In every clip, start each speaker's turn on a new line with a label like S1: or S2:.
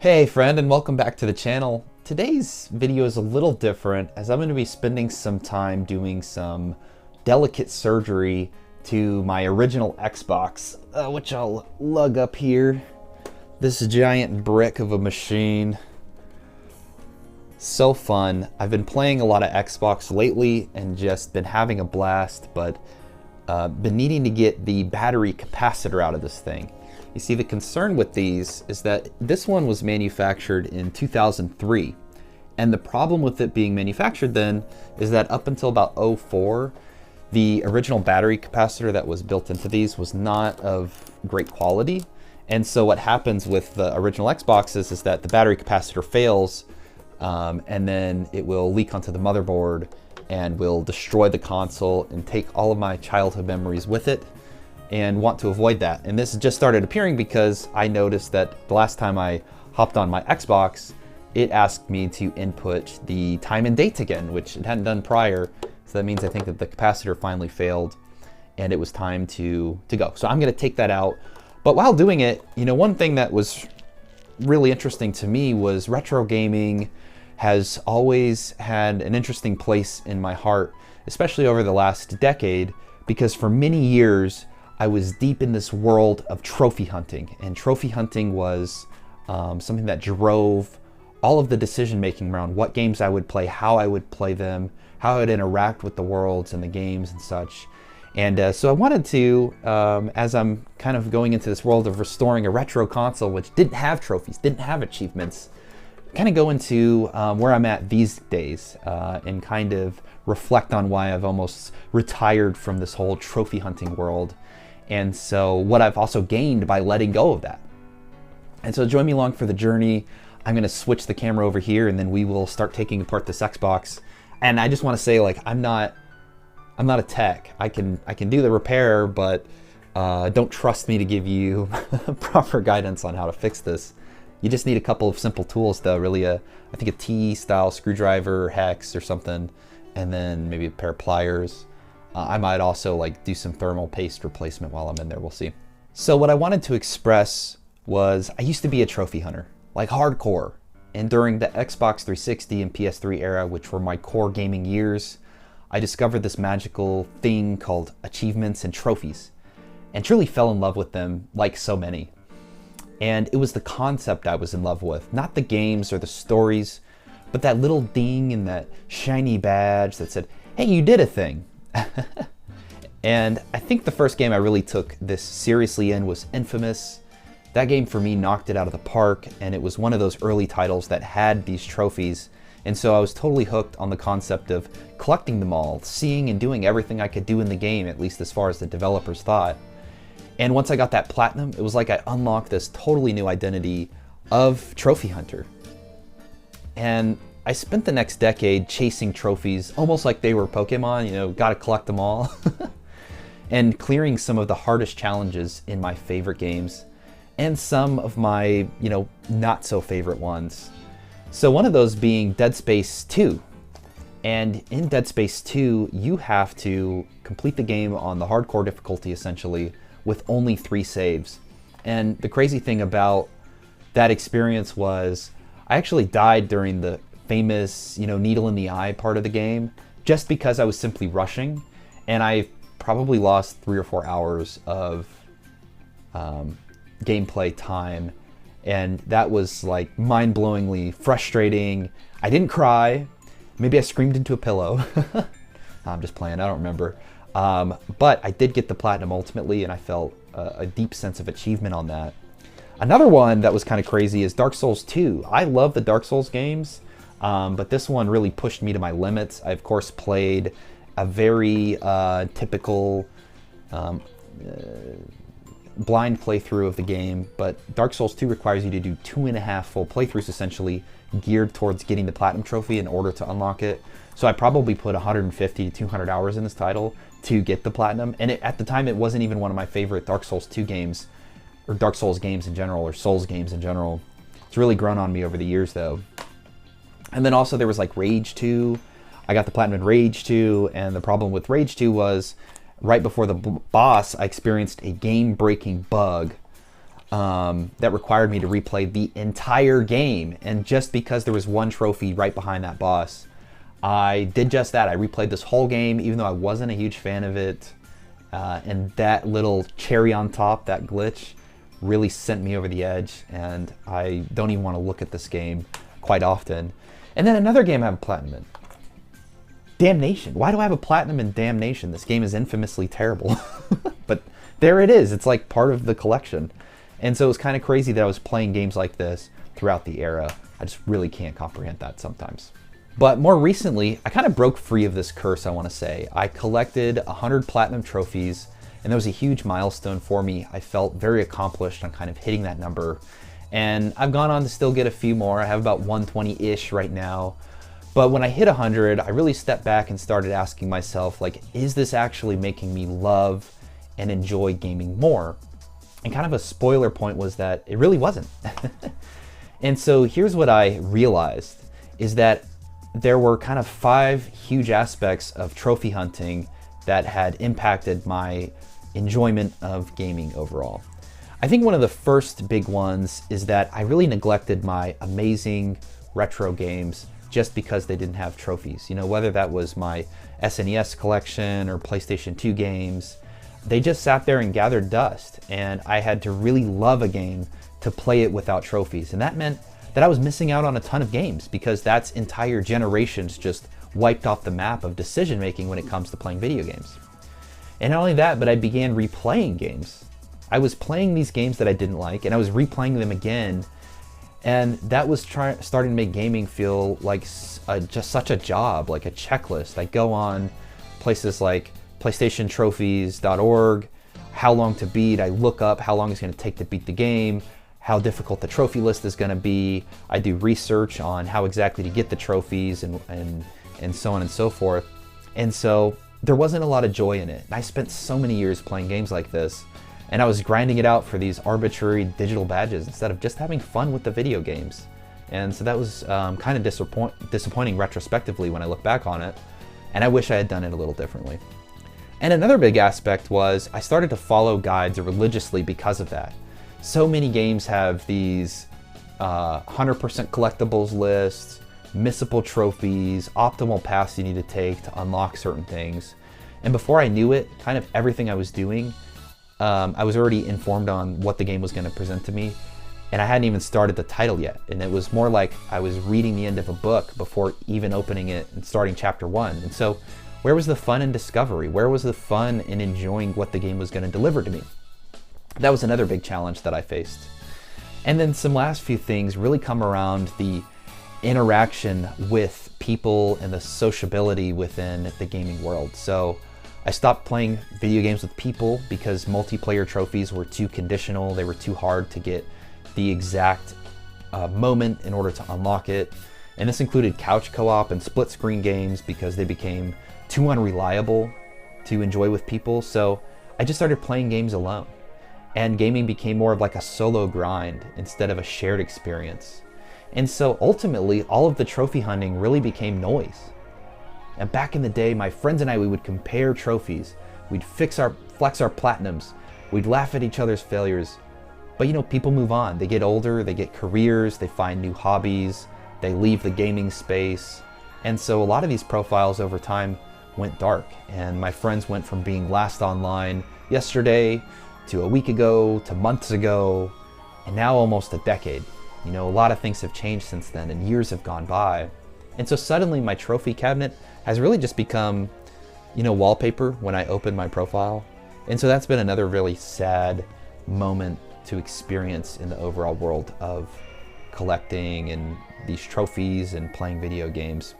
S1: Hey friend, and welcome back to the channel. Today's video is a little different as I'm going to be spending some time doing some delicate surgery to my original Xbox, which I'll lug up here. This giant brick of a machine. So fun. I've been playing a lot of Xbox lately and just been having a blast, but been needing to get the battery capacitor out of this thing. You see, the concern with these is that this one was manufactured in 2003. And the problem with it being manufactured then is that up until about 04, the original battery capacitor that was built into these was not of great quality. And so what happens with the original Xboxes is that the battery capacitor fails, and then it will leak onto the motherboard and will destroy the console and take all of my childhood memories with it, and want to avoid that. And this just started appearing because I noticed that the last time I hopped on my Xbox, it asked me to input the time and date again, which it hadn't done prior. So that means I think that the capacitor finally failed and it was time to go. So I'm gonna take that out. But while doing it, one thing that was really interesting to me was retro gaming has always had an interesting place in my heart, especially over the last decade, because for many years, I was deep in this world of trophy hunting, and trophy hunting was something that drove all of the decision making around what games I would play, how I would play them, how I would interact with the worlds and the games and such. And so I wanted to, as I'm kind of going into this world of restoring a retro console which didn't have trophies, didn't have achievements, kind of go into where I'm at these days and kind of reflect on why I've almost retired from this whole trophy hunting world. And so what I've also gained by letting go of that. And so join me along for the journey. I'm gonna switch the camera over here and then we will start taking apart this Xbox. And I just wanna say, I'm not a tech. I can do the repair, but don't trust me to give you proper guidance on how to fix this. You just need a couple of simple tools though, really I think a T-style screwdriver, hex or something, and then maybe a pair of pliers. I might also do some thermal paste replacement while I'm in there, we'll see. So what I wanted to express was I used to be a trophy hunter, hardcore. And during the Xbox 360 and PS3 era, which were my core gaming years, I discovered this magical thing called achievements and trophies, and truly fell in love with them like so many. And it was the concept I was in love with, not the games or the stories, but that little ding and that shiny badge that said, hey, you did a thing. And I think the first game I really took this seriously in was Infamous. That game for me knocked it out of the park, and it was one of those early titles that had these trophies. And so I was totally hooked on the concept of collecting them all, seeing and doing everything I could do in the game, at least as far as the developers thought. And once I got that platinum, it was like I unlocked this totally new identity of trophy hunter. And I spent the next decade chasing trophies, almost like they were Pokemon, gotta collect them all, and clearing some of the hardest challenges in my favorite games, and some of my, not so favorite ones. So one of those being Dead Space 2. And in Dead Space 2, you have to complete the game on the hardcore difficulty, essentially, with only 3 saves. And the crazy thing about that experience was I actually died during the famous, needle in the eye part of the game, just because I was simply rushing, and I probably lost 3 or 4 hours of gameplay time, and that was mind-blowingly frustrating. I didn't cry. Maybe I screamed into a pillow. I'm just playing, I don't remember. But I did get the platinum ultimately, and I felt a deep sense of achievement on that. Another one that was kind of crazy is Dark Souls 2. I love the Dark Souls games, but this one really pushed me to my limits. I, of course, played a very typical blind playthrough of the game, but Dark Souls 2 requires you to do 2.5 full playthroughs, essentially, geared towards getting the Platinum Trophy in order to unlock it. So I probably put 150 to 200 hours in this title to get the Platinum, and at the time it wasn't even one of my favorite Dark Souls 2 games, or Dark Souls games in general, or Souls games in general. It's really grown on me over the years, though. And then also there was Rage 2. I got the Platinum in Rage 2, and the problem with Rage 2 was right before the boss, I experienced a game-breaking bug that required me to replay the entire game. And just because there was one trophy right behind that boss, I did just that. I replayed this whole game, even though I wasn't a huge fan of it. And that little cherry on top, that glitch, really sent me over the edge. And I don't even want to look at this game quite often. And then another game I have a platinum in. Damnation. Why do I have a platinum in Damnation? This game is infamously terrible. But there it is. It's like part of the collection. And so it's kind of crazy that I was playing games like this throughout the era. I just really can't comprehend that sometimes. But more recently, I kind of broke free of this curse, I want to say. I collected 100 platinum trophies, and that was a huge milestone for me. I felt very accomplished on kind of hitting that number. And I've gone on to still get a few more. I have about 120-ish right now. But when I hit 100, I really stepped back and started asking myself, like, is this actually making me love and enjoy gaming more? And kind of a spoiler point was that it really wasn't. And so here's what I realized, is that there were kind of 5 huge aspects of trophy hunting that had impacted my enjoyment of gaming overall. I think one of the first big ones is that I really neglected my amazing retro games just because they didn't have trophies. You know, whether that was my SNES collection or PlayStation 2 games, they just sat there and gathered dust, and I had to really love a game to play it without trophies. And that meant that I was missing out on a ton of games, because that's entire generations just wiped off the map of decision making when it comes to playing video games. And not only that, but I began replaying games. I was playing these games that I didn't like, and I was replaying them again. And that was starting to make gaming feel like just such a job, like a checklist. I go on places like PlayStationTrophies.org, how long to beat. I look up how long it's going to take to beat the game, how difficult the trophy list is going to be. I do research on how exactly to get the trophies and so on and so forth. And so there wasn't a lot of joy in it. And I spent so many years playing games like this, and I was grinding it out for these arbitrary digital badges instead of just having fun with the video games. And so that was kind of disappointing retrospectively when I look back on it, and I wish I had done it a little differently. And another big aspect was I started to follow guides religiously because of that. So many games have these 100% collectibles lists, missable trophies, optimal paths you need to take to unlock certain things. And before I knew it, kind of everything I was doing, I was already informed on what the game was going to present to me, and I hadn't even started the title yet. And it was more like I was reading the end of a book before even opening it and starting chapter 1. And so where was the fun in discovery? Where was the fun in enjoying what the game was going to deliver to me? That was another big challenge that I faced. And then some last few things really come around the interaction with people and the sociability within the gaming world. So I stopped playing video games with people because multiplayer trophies were too conditional. They were too hard to get the exact moment in order to unlock it. And this included couch co-op and split screen games because they became too unreliable to enjoy with people. So I just started playing games alone. And gaming became more of like a solo grind instead of a shared experience. And so ultimately, all of the trophy hunting really became noise. And back in the day, my friends and I, we would compare trophies. We'd flex our platinums. We'd laugh at each other's failures. But you know, people move on. They get older, they get careers, they find new hobbies, they leave the gaming space. And so a lot of these profiles over time went dark. And my friends went from being last online yesterday to a week ago to months ago, and now almost a decade. You know, a lot of things have changed since then, and years have gone by. And so suddenly my trophy cabinet has really just become, you know, wallpaper when I open my profile. And so that's been another really sad moment to experience in the overall world of collecting and these trophies and playing video games.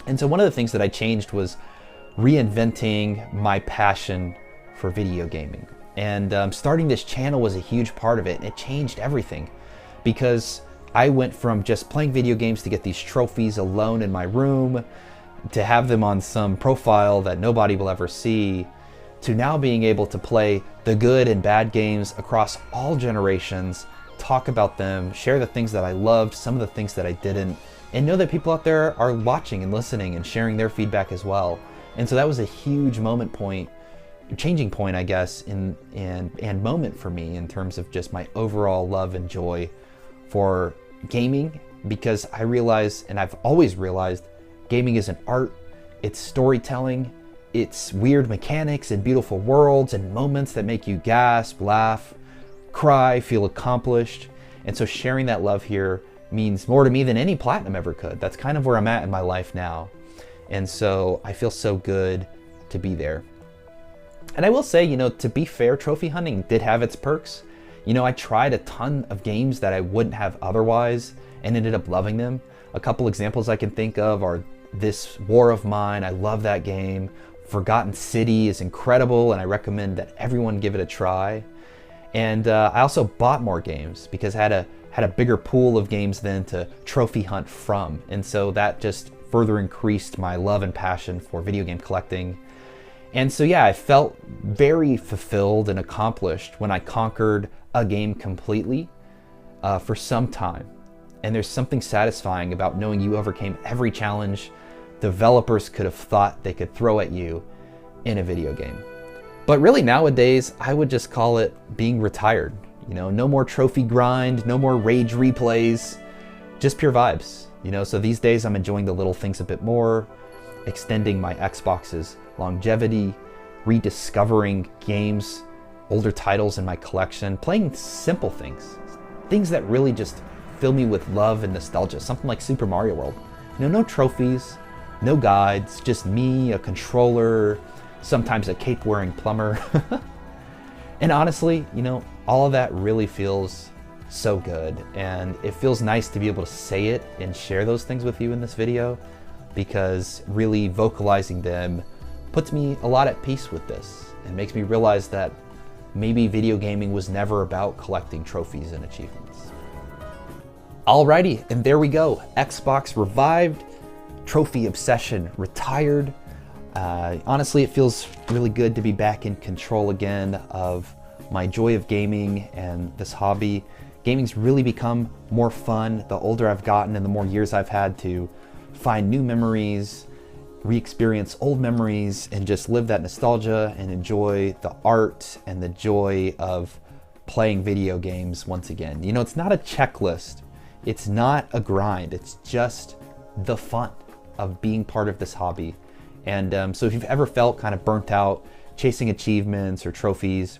S1: And so one of the things that I changed was reinventing my passion for video gaming. And starting this channel was a huge part of it, and it changed everything, because I went from just playing video games to get these trophies alone in my room, to have them on some profile that nobody will ever see, to now being able to play the good and bad games across all generations, talk about them, share the things that I loved, some of the things that I didn't, and know that people out there are watching and listening and sharing their feedback as well. And so that was a huge moment point changing point, I guess, and moment for me in terms of just my overall love and joy for gaming, because I realize, and I've always realized, gaming is an art, it's storytelling, it's weird mechanics and beautiful worlds and moments that make you gasp, laugh, cry, feel accomplished. And so sharing that love here means more to me than any platinum ever could. That's kind of where I'm at in my life now. And so I feel so good to be there. And I will say, you know, to be fair, trophy hunting did have its perks. You know, I tried a ton of games that I wouldn't have otherwise and ended up loving them. A couple examples I can think of are This War of Mine. I love that game. Forgotten City is incredible, and I recommend that everyone give it a try. And I also bought more games because I had a bigger pool of games then to trophy hunt from. And so that just further increased my love and passion for video game collecting. And so yeah, I felt very fulfilled and accomplished when I conquered a game completely for some time. And there's something satisfying about knowing you overcame every challenge developers could have thought they could throw at you in a video game. But really nowadays, I would just call it being retired. You know, no more trophy grind, no more rage replays, just pure vibes. You know, so these days I'm enjoying the little things a bit more, extending my Xbox's longevity, rediscovering games, older titles in my collection, playing simple things, things that really just fill me with love and nostalgia, something like Super Mario World. You know, no trophies, no guides, just me, a controller, sometimes a cape-wearing plumber. And honestly, you know, all of that really feels so good, and it feels nice to be able to say it and share those things with you in this video, because really vocalizing them puts me a lot at peace with this and makes me realize that maybe video gaming was never about collecting trophies and achievements. Alrighty, and there we go. Xbox revived, trophy obsession retired. Honestly, it feels really good to be back in control again of my joy of gaming and this hobby. Gaming's really become more fun the older I've gotten and the more years I've had to find new memories, re-experience old memories, and just live that nostalgia and enjoy the art and the joy of playing video games once again. You know, it's not a checklist. It's not a grind. It's just the fun of being part of this hobby. And so if you've ever felt kind of burnt out chasing achievements or trophies,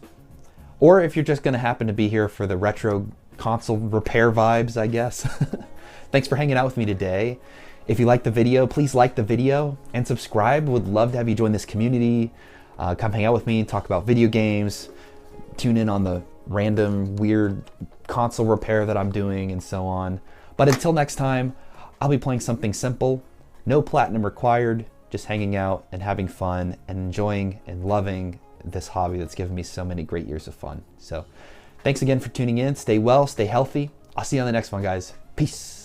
S1: or if you're just gonna happen to be here for the retro console repair vibes, I guess, thanks for hanging out with me today. If you liked the video, please like the video and subscribe. Would love to have you join this community. Come hang out with me, talk about video games, tune in on the random weird console repair that I'm doing and so on. But until next time, I'll be playing something simple, no platinum required, just hanging out and having fun and enjoying and loving this hobby that's given me so many great years of fun. So thanks again for tuning in. Stay well, stay healthy. I'll see you on the next one, guys. Peace.